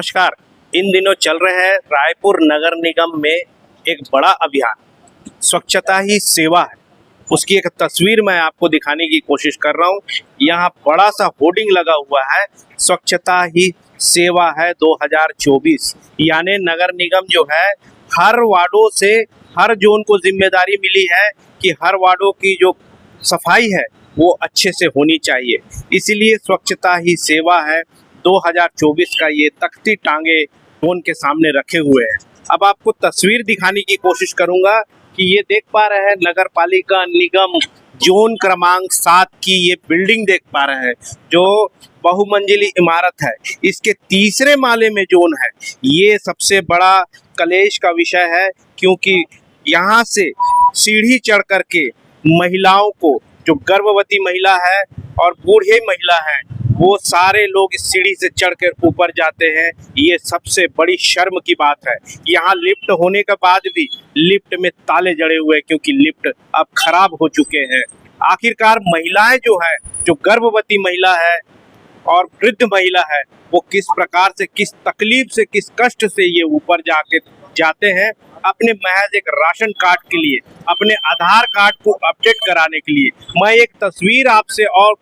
नमस्कार। इन दिनों चल रहे हैं रायपुर नगर निगम में एक बड़ा अभियान स्वच्छता ही सेवा है। उसकी एक तस्वीर मैं आपको दिखाने की कोशिश कर रहा हूँ। यहाँ बड़ा सा होर्डिंग लगा हुआ है, स्वच्छता ही सेवा है 2024। यानी नगर निगम जो है हर वार्डों से हर जोन को जिम्मेदारी मिली है कि हर वार्डों की जो सफाई है वो अच्छे से होनी चाहिए। इसीलिए स्वच्छता ही सेवा है 2024 का ये तख्ती टांगे फोन के सामने रखे हुए हैं। अब आपको तस्वीर दिखाने की कोशिश करूंगा कि ये देख पा रहे हैं नगर पालिका निगम जोन क्रमांक 7 की ये बिल्डिंग देख पा रहे हैं जो बहुमंजिली इमारत है। इसके तीसरे माले में जोन है। ये सबसे बड़ा कलेश का विषय है क्योंकि यहाँ से सीढ़ी चढ़ करके महिलाओं को, जो गर्भवती महिला है और बूढ़े महिला है, वो सारे लोग इस सीढ़ी से चढ़कर ऊपर जाते हैं। ये सबसे बड़ी शर्म की बात है। यहाँ लिफ्ट होने के बाद भी लिफ्ट में ताले जड़े हुए हैं क्योंकि लिफ्ट अब खराब हो चुके हैं। आखिरकार महिलाएं जो है, जो गर्भवती महिला है और वृद्ध महिला है, वो किस प्रकार से, किस तकलीफ से, किस कष्ट से ये ऊपर जाते हैं अपने महज एक राशन कार्ड के लिए, अपने आधार कार्ड को अपडेट कराने के लिए। मैं एक तस्वीर आपसे और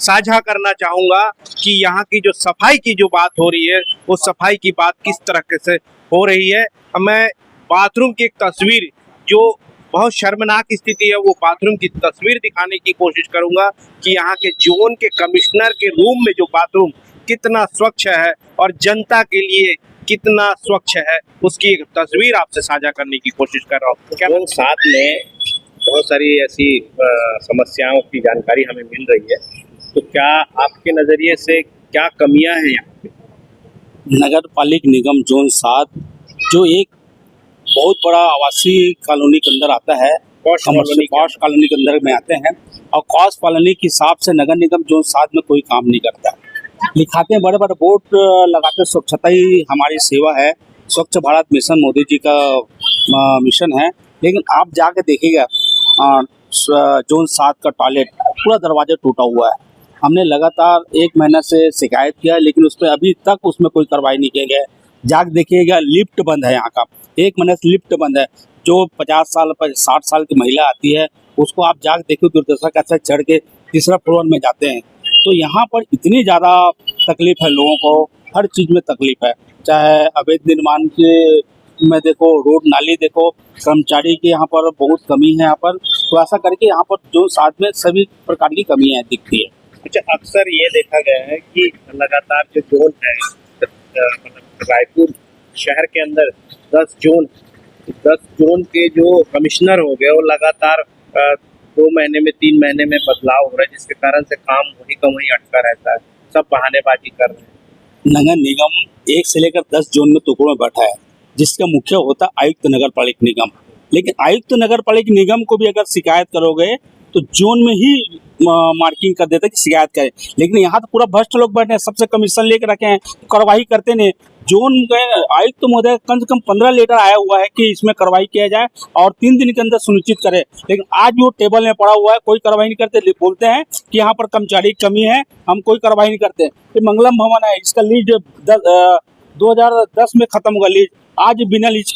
साझा करना चाहूँगा कि यहाँ की जो सफाई की जो बात हो रही है, वो सफाई की बात किस तरह से हो रही है। मैं बाथरूम की एक तस्वीर, जो बहुत शर्मनाक स्थिति है, वो बाथरूम की तस्वीर दिखाने की कोशिश करूँगा कि यहाँ के जोन के कमिश्नर के रूम में जो बाथरूम कितना स्वच्छ है और जनता के लिए कितना स्वच्छ है, उसकी एक तस्वीर आपसे साझा करने की कोशिश कर रहा हूँ। क्या साथ में बहुत सारी ऐसी समस्याओं की जानकारी हमें मिल रही है, तो क्या आपके नज़रिए से क्या कमियां हैं यहाँ पे? नगर पालिका निगम जोन 7 जो एक बहुत बड़ा आवासीय कॉलोनी के अंदर आता है, पॉश कॉलोनी के अंदर में आते हैं, और पॉश कॉलोनी के हिसाब से नगर निगम जोन 7 में कोई काम नहीं करता। लिखाते हैं, बड़े बड़े बोर्ड लगाते, स्वच्छता ही हमारी सेवा है, स्वच्छ भारत मिशन मोदी जी का मिशन है। लेकिन आप जाके देखिएगा जोन 7 का टॉयलेट पूरा दरवाजा टूटा हुआ है। हमने लगातार 1 महीना से शिकायत किया, लेकिन उस पर अभी तक उसमें कोई कार्रवाई नहीं किया गया। जाके देखिएगा लिफ्ट बंद है, यहाँ का 1 महीने से लिफ्ट बंद है। जो 50 साल 60 साल की महिला आती है, उसको आप जाके देखो दुर्दशा कैसे चढ़ के तीसरा फ्लोर में जाते हैं। तो यहाँ पर इतनी ज़्यादा तकलीफ है लोगों को, हर चीज़ में तकलीफ है। चाहे अवैध निर्माण के में देखो, रोड नाली देखो, कर्मचारी की यहाँ पर बहुत कमी है यहाँ पर। तो ऐसा करके यहाँ पर जो 7 में सभी प्रकार की कमियाँ दिखती है। अच्छा, अक्सर ये देखा गया है कि लगातार जो जोन है, मतलब रायपुर शहर के अंदर 10 जोन के जो कमिश्नर हो गए, वो लगातार 2 महीने में 3 महीने में बदलाव हो रहा है, जिसके कारण से काम वही का वही अटका रहता है। सब बहानेबाजी कर रहे हैं। नगर निगम 1 से लेकर 10 जोन में टुकड़ों में बैठा है, जिसका मुख्य होता है आयुक्त नगर पालिका निगम। लेकिन आयुक्त नगर पालिका निगम को भी अगर शिकायत करोगे तो जोन में ही मार्किंग कर देते कि शिकायत करें। लेकिन यहाँ तो पूरा भ्रष्ट लोग बैठे हैं, सबसे कमीशन लेकर रखे हैं, कार्रवाई करते नहीं। जोन गए आयुक्त महोदय कम से कम 15 लेटर आया हुआ है कि इसमें कार्रवाई किया जाए और 3 दिन के अंदर सुनिश्चित करे। लेकिन आज वो टेबल में पड़ा हुआ है, कोई कार्रवाई नहीं करते। बोलते हैं कि यहाँ पर कर्मचारी की कमी है, हम कोई कार्रवाई नहीं करते। ये मंगलम भवन है, इसका लीज 2010 में खत्म हुआ लीज, आज बिना लीज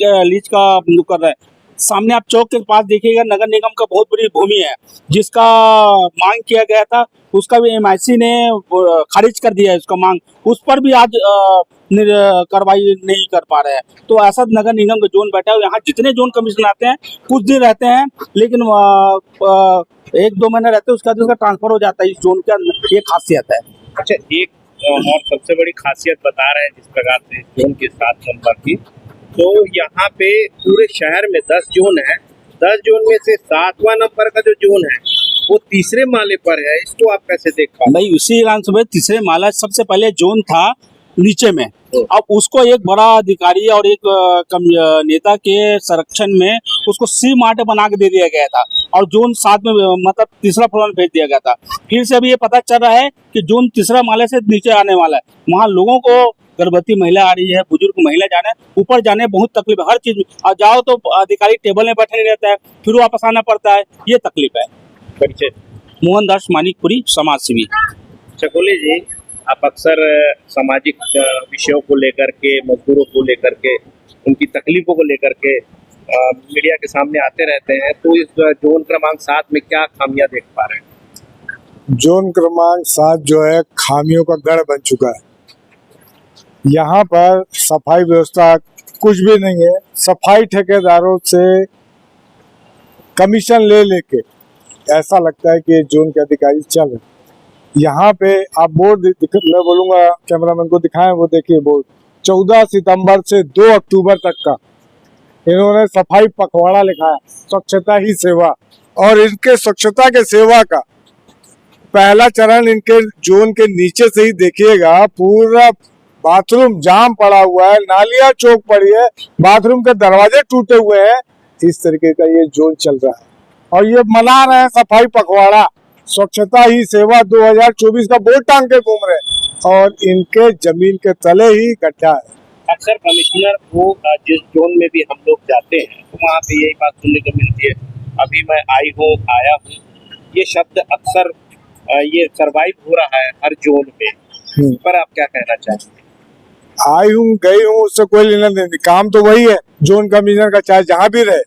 का कर रहे हैं। सामने आप चौक के पास देखिएगा, नगर निगम का बहुत बड़ी भूमि है, जिसका मांग किया गया था, उसका भी MIC ने खारिज कर दिया है उसका मांग। उस पर भी आज कार्रवाई नहीं कर पा रहे हैं। तो ऐसा नगर निगम का जोन बैठा है। यहाँ जितने जोन कमीशन आते हैं कुछ दिन रहते हैं, लेकिन 1-2 महीने रहते हैं, उसके बाद उसका ट्रांसफर हो जाता है। इस जोन का ये खासियत है। अच्छा, एक और सबसे बड़ी खासियत बता रहे हैं जिस प्रकार से जोन के 7 नंबर की, तो यहाँ पे पूरे शहर में 10 जोन है। 10 जोन में से 7वां नंबर का जो जोन है वो तीसरे माले पर है। इसको आप कैसे देख पाओ? भाई उसी में तीसरे माला सबसे पहले जोन था नीचे में, अब उसको एक बड़ा अधिकारी और एक नेता के संरक्षण में उसको C मार्ट बना के दे दिया गया था और जोन 7 में मतलब तीसरा फ्लोर में भेज दिया गया था। फिर से अभी ये पता चल रहा है कि जोन तीसरा माले से नीचे आने वाला है। वहाँ लोगों को, गर्भवती महिला आ रही है, बुजुर्ग महिला जाने, ऊपर जाने बहुत तकलीफ है। हर चीज और जाओ तो अधिकारी टेबल में बैठे नहीं रहता है, फिर वापस आना पड़ता है, ये तकलीफ है। परिचय? मोहन दास मानिकपुरी, समाज सेवी। चकोली जी, आप अक्सर सामाजिक विषयों को लेकर के, मजदूरों को लेकर के, उनकी तकलीफों को लेकर के मीडिया के सामने आते रहते हैं, तो इस जोन क्रमांक 7 में क्या खामियां देख पा रहे हैं? जोन क्रमांक 7 जो है खामियों का गढ़ बन चुका है। यहाँ पर सफाई व्यवस्था कुछ भी नहीं है। सफाई ठेकेदारों से कमीशन ले लेके ऐसा लगता है कि ये जोन के अधिकारी चल रहे हैं। यहाँ पे आप बोर्ड मैं बोलूँगा कैमरामैन को दिखाएं, वो देखिए बोर्ड 14 सितंबर से 2 अक्टूबर तक का इन्होंने सफाई पखवाड़ा लिखा है, स्वच्छता ही सेवा। और इनके स्वच्छता के सेवा का पहला चरण इनके जोन के नीचे से ही देखिएगा, पूरा बाथरूम जाम पड़ा हुआ है, नालियां चौक पड़ी है, बाथरूम के दरवाजे टूटे हुए हैं। इस तरीके का ये जोन चल रहा है और ये मना रहे हैं सफाई पखवाड़ा, स्वच्छता ही सेवा 2024 का बोर्ड टांग के घूम रहे हैं और इनके जमीन के तले ही गड्ढा है। अक्सर कमिश्नर को जिस जोन में भी हम लोग जाते हैं तो वहाँ पे यही बात सुनने को मिलती है, अभी मैं आया हूँ, ये शब्द अक्सर ये सरवाइव हो रहा है हर जोन में। इस पर आप क्या कहना चाहेंगे? आई हूँ गई हूँ उससे कोई लेना देना, काम तो वही है जोन कमिश्नर का, चाहे जहाँ भी रहे,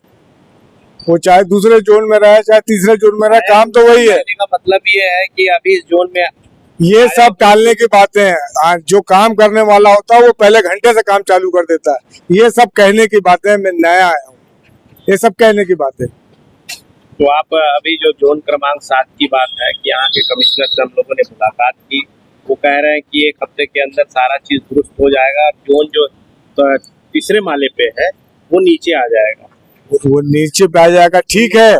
वो चाहे दूसरे जोन में रहे चाहे तीसरे जोन में रहे, काम तो वही है। कहने का मतलब ये है कि अभी इस जोन में ये सब टालने की बातें हैं। जो काम करने वाला होता है वो पहले घंटे से काम चालू कर देता है। ये सब कहने की बातें, मैं नया आया हूँ, ये सब कहने की बातें। तो आप अभी जो जोन क्रमांक 7 की बात है कि यहाँ के कमिश्नर से हम लोगों ने मुलाकात की, वो कह रहे हैं कि 1 हफ्ते के अंदर सारा चीज दुरुस्त हो जाएगा, जोन जो तीसरे माले पे है वो नीचे आ जाएगा। वो नीचे पे आ जाएगा, ठीक है,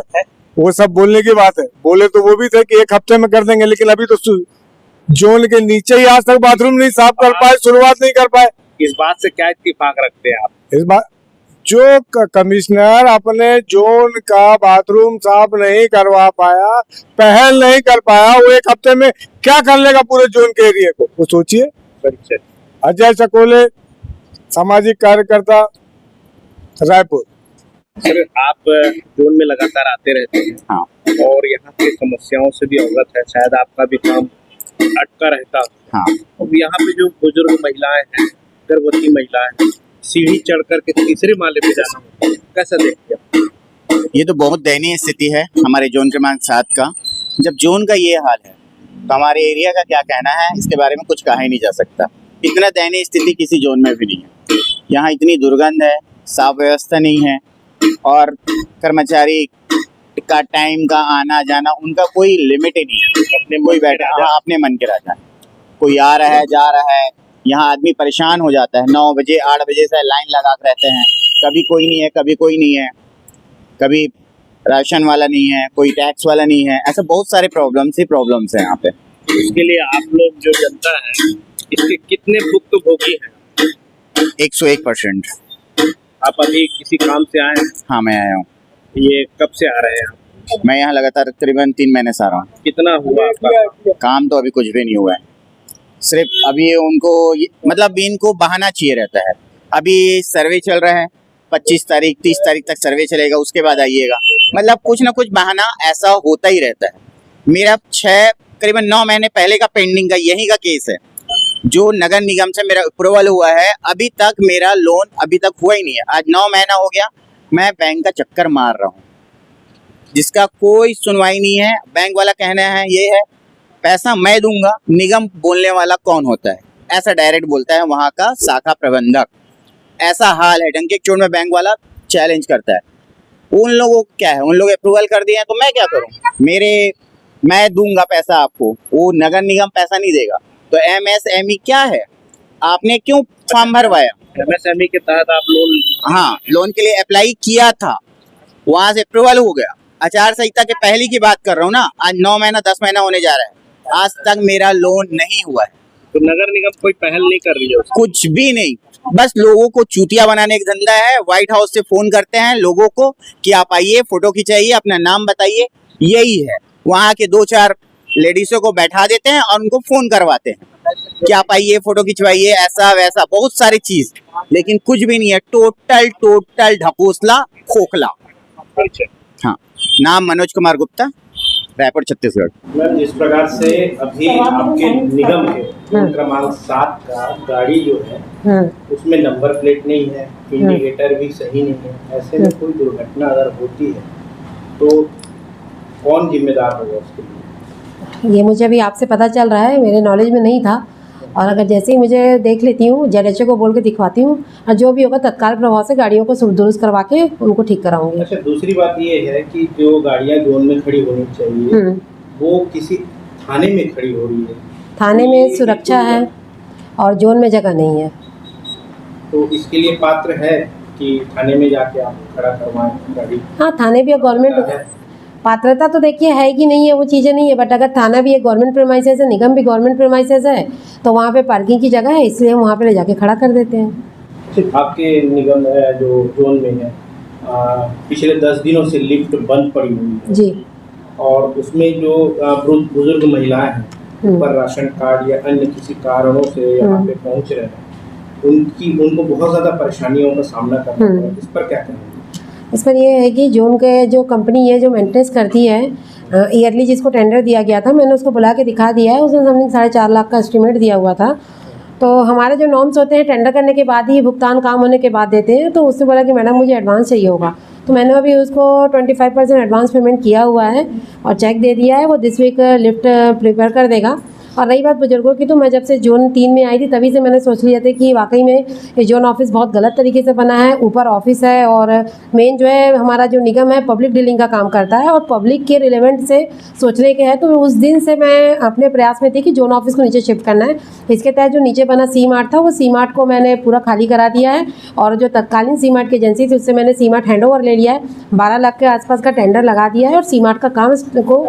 वो सब बोलने की बात है। बोले तो वो भी थे कि 1 हफ्ते में कर देंगे, लेकिन अभी तो जोन के नीचे ही आज तक बाथरूम नहीं साफ कर पाए, शुरुआत नहीं कर पाए। इस बात से क्या इत्तेफाक रखते हैं आप? इस बात जो कमिश्नर अपने जोन का बाथरूम साफ नहीं करवा पाया, पहल नहीं कर पाया, वो 1 हफ्ते में क्या कर लेगा पूरे जोन के एरिया को, वो सोचिए। अजय चकोले, सामाजिक कार्यकर्ता, रायपुर। सर, आप जोन में लगातार आते रहते हैं। हाँ। और यहाँ की समस्याओं से भी अवगत है, शायद आपका भी काम अटका रहता। हाँ। अब यहाँ पे जो बुजुर्ग महिलाएं हैं, गर्भवती महिलाएं हैं, सीढ़ी चढ़ करके तीसरे माले पे जाना होता है, कैसा देखते हैं? ये तो बहुत दयनीय स्थिति है हमारे जोन क्रमांक 7 का। जब जोन का ये हाल है तो हमारे एरिया का क्या कहना है, इसके बारे में कुछ कहा ही नहीं जा सकता। इतना दयनीय स्थिति किसी जोन में भी नहीं है। यहाँ इतनी दुर्गंध है, साफ व्यवस्था नहीं है और कर्मचारी का टाइम का आना जाना, उनका कोई लिमिट ही नहीं है। अपने कोई बैठा, हाँ, अपने मन के राजा, कोई आ रहा है जा रहा है। यहाँ आदमी परेशान हो जाता है, 9 बजे 8 बजे से लाइन लगा कर रहते हैं, कभी कोई नहीं है, कभी कोई नहीं है, कभी राशन वाला नहीं है, कोई टैक्स वाला नहीं है। ऐसे बहुत सारे प्रॉब्लम्स हैं यहाँ पे। इसके लिए आप लोग जो जनता है, इसके कितने भुक्तभोगी हैं? 101%। आप अभी किसी काम से आए हैं? हाँ, मैं आया हूँ। ये कब से आ रहे हैं? मैं यहाँ लगातार तकरीबन 3 महीने से आ रहा हूँ। कितना हुआ आपका? काम तो अभी कुछ भी नहीं हुआ है, सिर्फ अभी उनको मतलब इनको बहाना चाहिए रहता है। अभी सर्वे चल रहा है, 25 तारीख 30 तारीख तक सर्वे चलेगा, उसके बाद आइएगा। मतलब कुछ ना कुछ बहाना ऐसा होता ही रहता है। मेरा करीबन 9 महीने पहले का पेंडिंग का यही का केस है, जो नगर निगम से मेरा अप्रूवल हुआ है, अभी तक मेरा लोन अभी तक हुआ ही नहीं है। आज 9 महीना हो गया, मैं बैंक का चक्कर मार रहा हूँ, जिसका कोई सुनवाई नहीं है। बैंक वाला कहना है ये है, पैसा मैं दूंगा, निगम बोलने वाला कौन होता है, ऐसा डायरेक्ट बोलता है वहाँ का शाखा प्रबंधक। ऐसा हाल है, डंके चोट में बैंक वाला चैलेंज करता है। उन लोगों को क्या है, उन लोग अप्रूवल कर दिए हैं तो मैं क्या करूँ? मैं दूंगा पैसा आपको, वो नगर निगम पैसा नहीं देगा। तो MSME क्या है, आपने क्यों फॉर्म भरवाया? MSME के तहत आप लोन, हाँ, लोन के लिए अप्लाई किया था, वहां से अप्रूवल हो गया। आचार संहिता के पहले की बात कर रहा हूँ ना, आज 9 महीना 10 महीना होने जा रहा है, आज तक मेरा लोन नहीं हुआ है। तो नगर निगम कोई पहल नहीं कर रही है? कुछ भी नहीं, बस लोगों को चूतिया बनाने का धंधा है। व्हाइट हाउस से फोन करते हैं लोगों को कि आप आइए, फोटो खिंचाइए, अपना नाम बताइए, यही है। वहाँ के 2-4 लेडीजों को बैठा देते हैं और उनको फोन करवाते हैं कि आप आइए, फोटो खिंचवाइए, ऐसा वैसा बहुत सारी चीज, लेकिन कुछ भी नहीं है। टोटल ढकोसला, खोखला। अच्छा। हाँ, नाम मनोज कुमार गुप्ता, रायपुर छत्तीसगढ़। मैम जिस प्रकार से अभी आपके निगम के बूथ क्रमांक 7 का गाड़ी जो है उसमें नंबर प्लेट नहीं है, इंडिकेटर भी सही नहीं है, ऐसे में कोई दुर्घटना अगर होती है तो कौन जिम्मेदार होगा उसके लिए? ये मुझे अभी आपसे पता चल रहा है, मेरे नॉलेज में नहीं था। और अगर जैसे ही मुझे देख लेती हूँ, जेडएचओ को बोल के दिखवाती हूँ और जो भी होगा तत्काल प्रभाव से गाड़ियों को दुरुस्त करवा के उनको ठीक कराऊंगी। अच्छा, दूसरी बात ये है कि जो गाड़ियाँ जोन में खड़ी होनी चाहिए वो किसी थाने में खड़ी हो रही है, थाने में सुरक्षा है और जोन में जगह नहीं है। तो इसके लिए पात्र है कि थाने में जाके आप खड़ा करवाएं गाड़ी? हाँ, थाने भी गवर्नमेंट पात्रता तो देखिए है कि नहीं है, वो चीज़ें नहीं है, बट अगर थाना भी एक गवर्नमेंट प्रेमाइसेस है, निगम भी गवर्नमेंट प्रेमाइसेस है, तो वहाँ पे पार्किंग की जगह है, इसलिए हम वहाँ पे ले जाके खड़ा कर देते हैं। सिर्फ आपके निगम जो जोन में है पिछले 10 दिनों से लिफ्ट बंद पड़ी हुई है जी। और उसमें जो बुजुर्ग महिलाएं हैं पर राशन कार्ड या अन्य किसी कारणों से यहाँ पे पहुँच रहे हैं, उनको बहुत ज़्यादा परेशानियों का सामना करना पड़ रहा है, इस पर क्या कहेंगे? इस पर ये है कि जोन के जो कंपनी है जो मेंटेनेंस करती है, ईयरली जिसको टेंडर दिया गया था, मैंने उसको बुला के दिखा दिया है, उसने समथिंग 4.5 लाख का एस्टिमेट दिया हुआ था। तो हमारे जो नॉर्म्स होते हैं टेंडर करने के बाद ही भुगतान काम होने के बाद देते हैं, तो उससे बोला कि मैडम मुझे एडवांस चाहिए होगा, तो मैंने अभी उसको 25% एडवांस पेमेंट किया हुआ है और चेक दे दिया है, वो दिस वीक लिफ्ट प्रिपेयर कर देगा। और रही बात बुजुर्गों की, तो मैं जब से जोन 3 में आई थी तभी से मैंने सोच लिया था कि वाकई में ये जोन ऑफिस बहुत गलत तरीके से बना है। ऊपर ऑफिस है और मेन जो है हमारा जो निगम है पब्लिक डीलिंग का काम करता है और पब्लिक के रिलेवेंट से सोचने के है, तो उस दिन से मैं अपने प्रयास में थी कि जोन ऑफिस को नीचे शिफ्ट करना है। इसके तहत जो नीचे बना सी मार्ट था, वो सी मार्ट को मैंने पूरा खाली करा दिया है और जो तत्कालीन सी मार्ट की एजेंसी थी उससे मैंने सी मार्ट हैंड ओवर ले लिया है। 12 लाख के आसपास का टेंडर लगा दिया है और सी मार्ट का काम को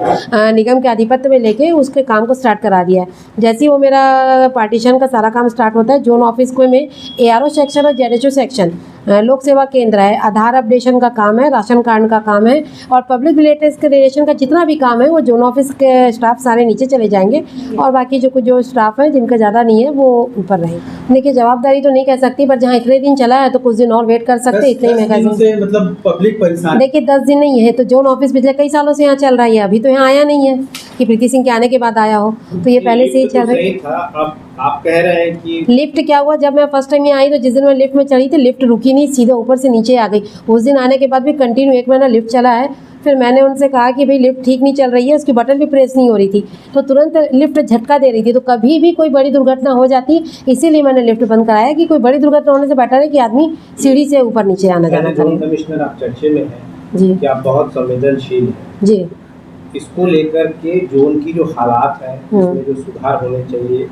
निगम के आधिपत्य में लेके उसके काम को स्टार्ट करा दिया है। जैसे ही वो मेरा पार्टीशन का सारा काम स्टार्ट होता है, जोन ऑफिस को में एआरओ सेक्शन और जेडएचओ सेक्शन, लोक सेवा केंद्र है, आधार अपडेशन का काम है, राशन कार्ड का काम है और पब्लिक रिलेशन का जितना भी काम है वो जोन ऑफिस के स्टाफ सारे नीचे चले जाएंगे और बाकी जो स्टाफ है जिनका ज़्यादा नहीं है वो ऊपर रहे। देखिए जवाबदारी तो नहीं कह सकती, पर जहाँ इतने दिन चला है तो कुछ दिन और वेट कर सकते, इतने ही मैं कह सकती। मतलब पब्लिक परेशान। देखिए 10 दिन नहीं है, तो जोन ऑफिस पिछले कई सालों से यहाँ चल रहा है, अभी तो यहाँ आया नहीं है कि प्रीति सिंह के आने के बाद आया हो, तो ये पहले से ही चल रहा है। था, अब आप कह रहे हैं कि लिफ्ट क्या हुआ, जब मैं फर्स्ट टाइम यहाँ आई तो जिस दिन मैं लिफ्ट में चढ़ी थी लिफ्ट रुकी नहीं, सीधे ऊपर से नीचे आ गई। उस दिन आने के बाद भी कंटिन्यू 1 महीना लिफ्ट चला है। फिर मैंने उनसे कहा कि भाई लिफ्ट ठीक नहीं चल रही है, उसकी बटन भी प्रेस नहीं हो रही थी, तो तुरंत लिफ्ट झटका दे रही थी, तो कभी भी कोई बड़ी दुर्घटना हो जाती, इसीलिए मैंने लिफ्ट बंद कराया कि कोई बड़ी दुर्घटना होने से बेटर है कि आदमी सीढ़ी से ऊपर नीचे आना जाना करे। कमिश्नर आप चर्चे में हैं जी कि आप बहुत संवेदनशील हैं, जी। इसको लेकर के जोन की जो हालात है उसमें जो सुधार होने चाहिए,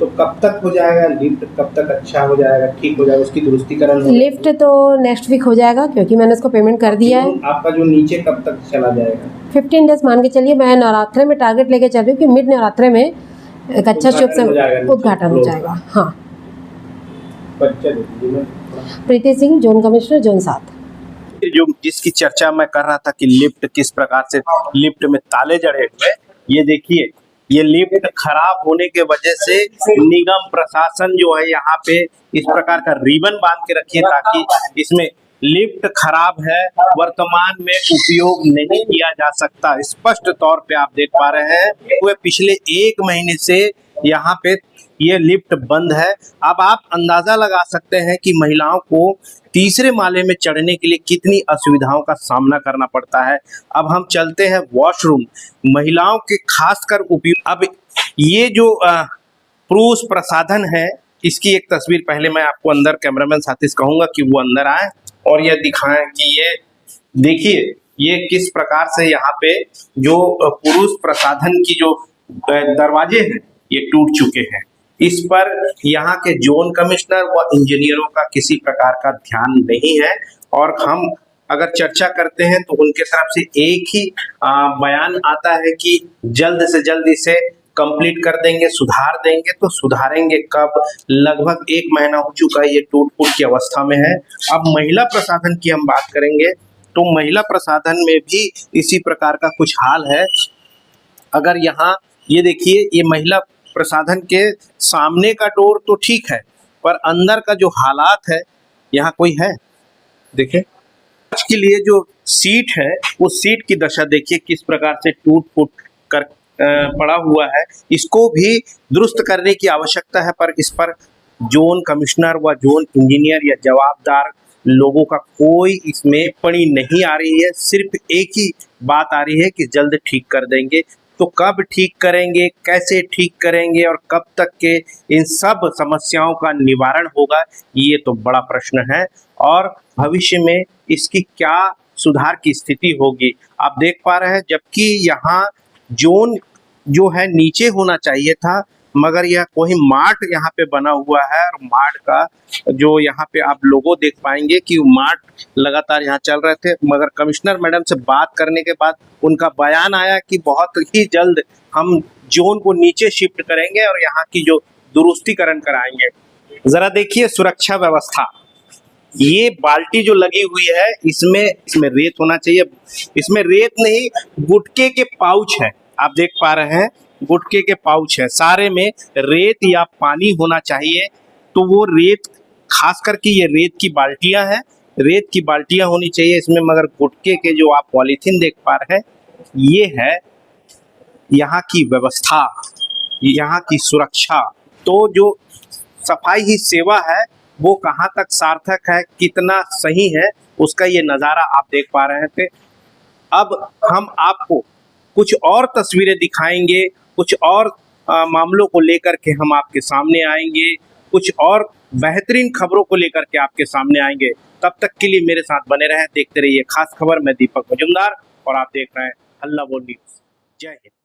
तो कब तक हो जाएगा लिफ्ट, कब तक अच्छा हो जाएगा, ठीक हो जाएगा, उसकी दुरुस्तीकरण लिफ्ट तो नेक्स्ट वीक हो जाएगा क्योंकि मैंने उसको पेमेंट कर दिया है। आपका जो नीचे कब तक चला जाएगा? 15 डेज मान के चलिए, मैं नवरात्रे में टारगेट लेके चल रही हूँ कि मिड नवरात्रे में एक अच्छा शुभ से उद्घाटन हो जाएगा। हाँ, प्रीति सिंह, जोन कमिश्नर, जोन 7। जो जिसकी चर्चा मैं कर रहा था कि लिफ्ट किस प्रकार से लिफ्ट में ताले जड़े हुए, ये देखिए ये लिफ्ट खराब होने के वजह से निगम प्रशासन जो है यहाँ पे इस प्रकार का रिबन बांध के रखी है ताकि इसमें लिफ्ट खराब है, वर्तमान में उपयोग नहीं किया जा सकता। स्पष्ट तौर पे आप देख पा रहे हैं वे पिछले 1 महीने से यहाँ पे ये लिफ्ट बंद है। अब आप अंदाजा लगा सकते हैं कि महिलाओं को तीसरे माले में चढ़ने के लिए कितनी असुविधाओं का सामना करना पड़ता है। अब हम चलते हैं वॉशरूम, महिलाओं के खासकर उपयोग। अब ये जो पुरुष प्रसाधन है, इसकी एक तस्वीर पहले मैं आपको अंदर कैमरामैन साथी से कहूंगा कि वो अंदर आए और यह दिखाएं कि ये देखिए ये किस प्रकार से यहाँ पे जो पुरुष प्रसाधन की जो दरवाजे हैं ये टूट चुके हैं। इस पर यहाँ के जोन कमिश्नर व इंजीनियरों का किसी प्रकार का ध्यान नहीं है और हम अगर चर्चा करते हैं तो उनके तरफ से एक ही बयान आता है कि जल्द से जल्द इसे कंप्लीट कर देंगे, सुधार देंगे। तो सुधारेंगे कब? लगभग 1 महीना हो चुका है, ये टूट फूट की अवस्था में है। अब महिला प्रसाधन की हम बात करेंगे तो महिला प्रसाधन में भी इसी प्रकार का कुछ हाल है। अगर यहाँ ये देखिए ये महिला प्रसाधन के सामने का डोर तो ठीक है, पर अंदर का जो हालात है यहाँ कोई है देखें। आज के लिए जो सीट है उस सीट की दशा देखिए किस प्रकार से टूट फूट कर पड़ा हुआ है। इसको भी दुरुस्त करने की आवश्यकता है, पर इस पर जोन कमिश्नर व जोन इंजीनियर या जवाबदार लोगों का कोई इसमें टिप्पणी नहीं आ रही है। सिर्फ एक ही बात आ रही है कि जल्द ठीक कर देंगे। तो कब ठीक करेंगे, कैसे ठीक करेंगे और कब तक के इन सब समस्याओं का निवारण होगा, ये तो बड़ा प्रश्न है। और भविष्य में इसकी क्या सुधार की स्थिति होगी आप देख पा रहे हैं। जबकि यहाँ जोन जो है नीचे होना चाहिए था, मगर यह कोई मार्ट यहाँ पे बना हुआ है। और मार्ट का जो यहाँ पे आप लोगों देख पाएंगे कि मार्ट लगातार यहाँ चल रहे थे, मगर कमिश्नर मैडम से बात करने के बाद उनका बयान आया कि बहुत ही जल्द हम जोन को नीचे शिफ्ट करेंगे और यहाँ की जो दुरुस्तीकरण कराएंगे। जरा देखिए सुरक्षा व्यवस्था, ये बाल्टी जो लगी हुई है इसमें रेत होना चाहिए। इसमें रेत नहीं, गुटके के पाउच है, आप देख पा रहे हैं गुटके के पाउच है। सारे में रेत या पानी होना चाहिए। तो वो रेत, खास करके ये रेत की बाल्टियां हैं, रेत की बाल्टियां होनी चाहिए इसमें। मगर गुटके के जो आप पॉलीथीन देख पा रहे हैं, ये है यहाँ की व्यवस्था, यहाँ की सुरक्षा। तो जो सफाई ही सेवा है वो कहाँ तक सार्थक है, कितना सही है, उसका ये नज़ारा आप देख पा रहे थे। अब हम आपको कुछ और तस्वीरें दिखाएंगे, कुछ और मामलों को लेकर के हम आपके सामने आएंगे, कुछ और बेहतरीन खबरों को लेकर के आपके सामने आएंगे। तब तक के लिए मेरे साथ बने रहें, देखते रहिए खास खबर। मैं दीपक मजुमदार और आप देख रहे हैं हल्ला बोल न्यूज़। जय हिंद।